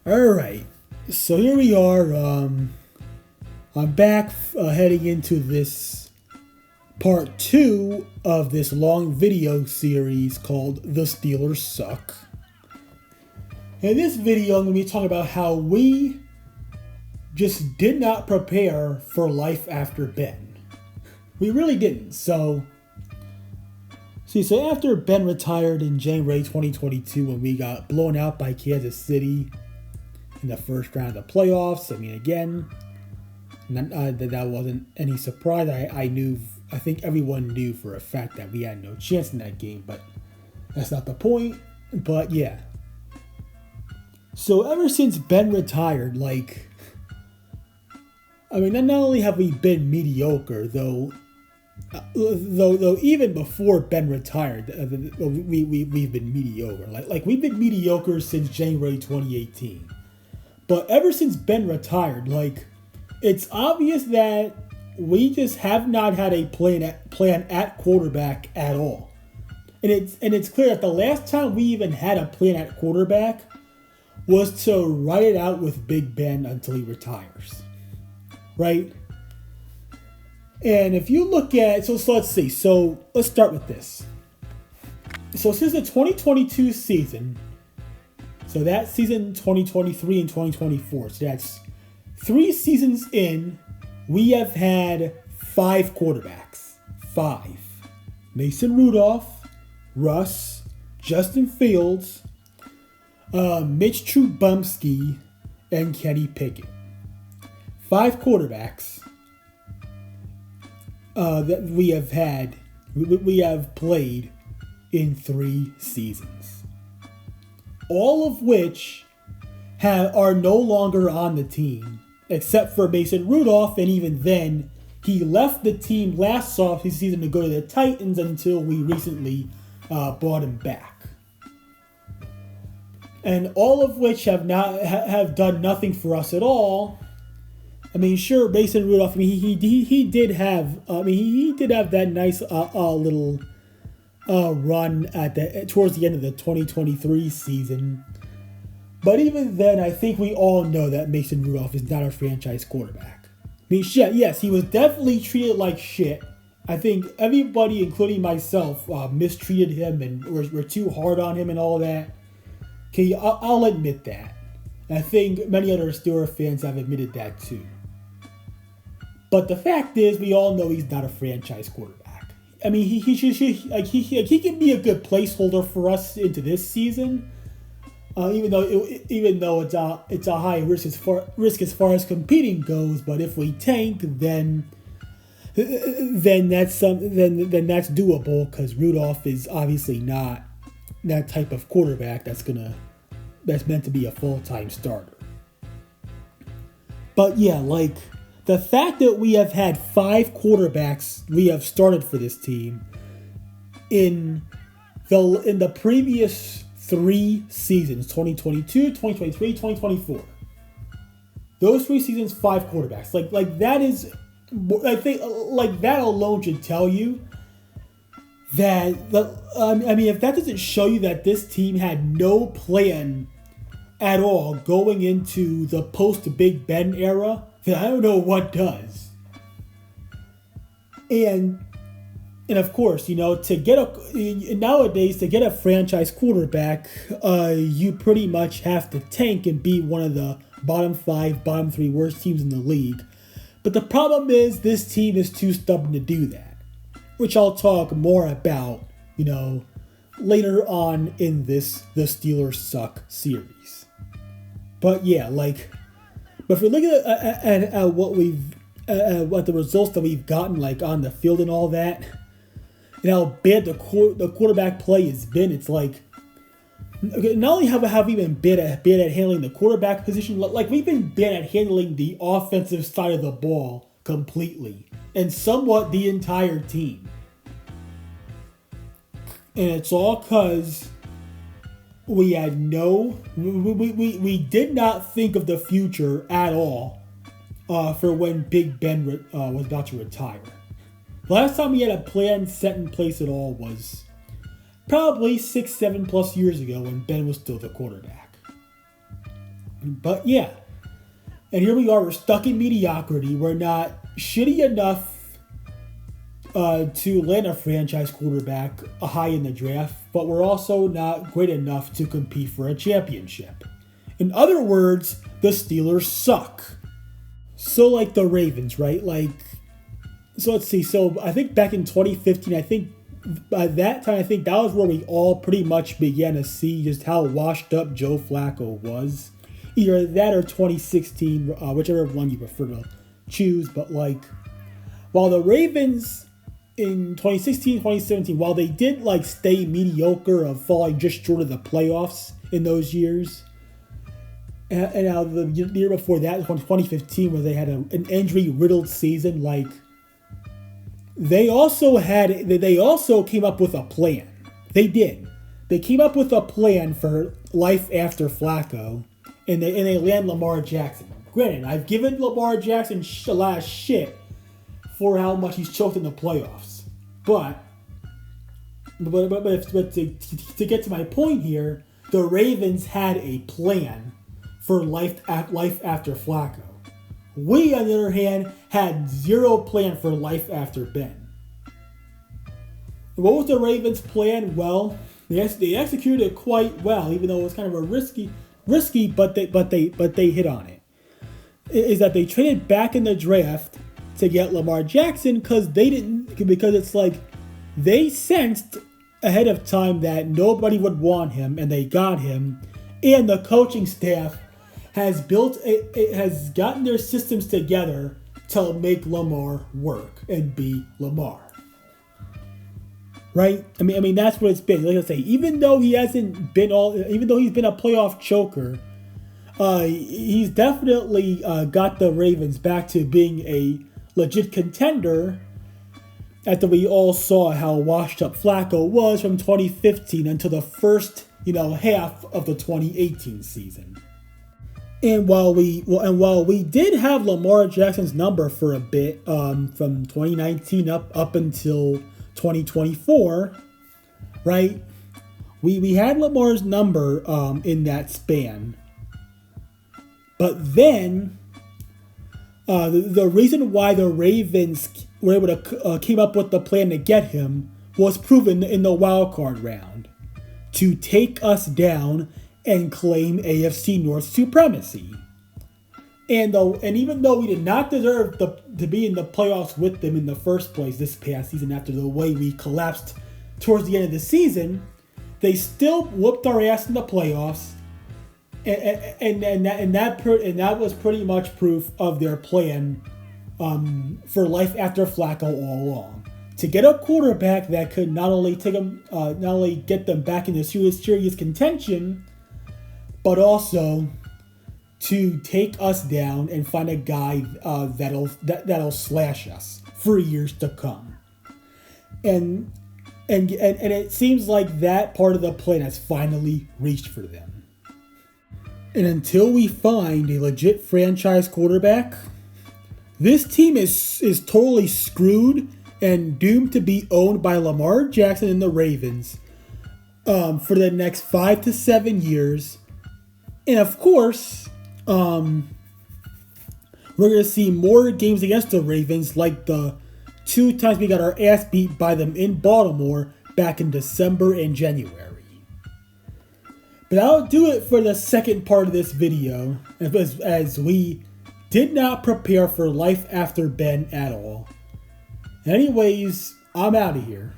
Alright, so here we are. I'm back heading into this part 2 of this long video series called The Steelers Suck. In this video, I'm going to be talking about how we just did not prepare for life after Ben. We really didn't. So after Ben retired in January 2022 when we got blown out by Kansas City in the first round of the playoffs, that wasn't any surprise. I think everyone knew for a fact that we had no chance in that game, but that's not the point. But yeah. So ever since Ben retired, not only have we been mediocre, though even before Ben retired, we've been mediocre. We've been mediocre since January 2018. But ever since Ben retired, it's obvious that we just have not had a plan at quarterback at all. And it's clear that the last time we even had a plan at quarterback was to ride it out with Big Ben until he retires. Right? And if you look at, so let's see. So let's start with this. So since the 2022 season, so that season 2023 and 2024, so that's 3 seasons in, we have had 5 quarterbacks. 5. Mason Rudolph, Russ, Justin Fields, Mitch Trubisky, and Kenny Pickett. 5 quarterbacks that we have played in 3 seasons. All of which are no longer on the team, except for Mason Rudolph, and even then, he left the team last offseason to go to the Titans until we recently brought him back. And all of which have done nothing for us at all. Sure, Mason Rudolph. He did have that nice little run towards the end of the 2023 season. But even then, I think we all know that Mason Rudolph is not a franchise quarterback. Yes, he was definitely treated like shit. I think everybody, including myself, mistreated him and were too hard on him and all that. Okay, I'll admit that. I think many other Steelers fans have admitted that too. But the fact is, we all know he's not a franchise quarterback. He can be a good placeholder for us into this season. Even though it's a high risk as far as competing goes, but if we tank, then that's doable, because Rudolph is obviously not that type of quarterback that's meant to be a full-time starter. But yeah, the fact that we have had 5 quarterbacks we have started for this team in the previous 3 seasons, 2022, 2023, 2024. Those 3 seasons, 5 quarterbacks. That is, I think, that alone should tell you that, if that doesn't show you that this team had no plan at all going into the post-Big Ben era, then I don't know what does. And of course, nowadays to get a franchise quarterback, you pretty much have to tank and be one of the bottom 5, bottom 3 worst teams in the league. But the problem is this team is too stubborn to do that, which I'll talk more about, later on in the Steelers Suck series. But yeah, but if we look at what the results that we've gotten, on the field and all that, and how bad the quarterback play has been, it's not only have we been bad at handling the quarterback position, we've been bad at handling the offensive side of the ball completely, and somewhat the entire team. And it's all because we did not think of the future at all for when Big Ben was about to retire. The last time we had a plan set in place at all was probably 6-7+ years ago when Ben was still the quarterback. But yeah, and here we are. We're stuck in mediocrity. We're not shitty enough to land a franchise quarterback high in the draft, but we're also not great enough to compete for a championship. In other words, the Steelers suck. So like the Ravens, right? So let's see. So I think back in 2015, I think by that time, I think that was where we all pretty much began to see just how washed up Joe Flacco was. Either that or 2016, whichever one you prefer to choose. But while the Ravens in 2016, 2017, while they did stay mediocre of falling just short of the playoffs in those years, and now the year before that, 2015, where they had an injury-riddled season, they also came up with a plan. They did. They came up with a plan for life after Flacco, and they land Lamar Jackson. Granted, I've given Lamar Jackson a lot of shit for how much he's choked in the playoffs. But to get to my point here, the Ravens had a plan for life after Flacco. We, on the other hand, had zero plan for life after Ben. What was the Ravens' plan? Well, they executed it quite well, even though it was kind of a risky, but they hit on it. Is that they traded back in the draft to get Lamar Jackson because it's they sensed ahead of time that nobody would want him, and they got him, and the coaching staff has gotten their systems together to make Lamar work and be Lamar. Right? I mean that's what it's been. Like I say, even though he's been a playoff choker, he's definitely got the Ravens back to being a legit contender. After we all saw how washed up Flacco was from 2015 until the first half of the 2018 season. And while we did have Lamar Jackson's number for a bit, from 2019 up until 2024, right? We had Lamar's number in that span. But then the reason why the Ravens were able to came up with the plan to get him was proven in the wild card round to take us down and claim AFC North supremacy. And even though we did not deserve to be in the playoffs with them in the first place this past season after the way we collapsed towards the end of the season, they still whooped our ass in the playoffs, and that was pretty much proof of their plan for life after Flacco all along. To get a quarterback that could not only get them back into serious contention, but also to take us down and find a guy that'll slash us for years to come. And it seems like that part of the plan has finally reached for them. And until we find a legit franchise quarterback, this team is totally screwed and doomed to be owned by Lamar Jackson and the Ravens for the next 5 to 7 years. And of course, we're going to see more games against the Ravens like the 2 times we got our ass beat by them in Baltimore back in December and January. But that'll do it for the second part of this video, as we did not prepare for life after Ben at all. Anyways, I'm out of here.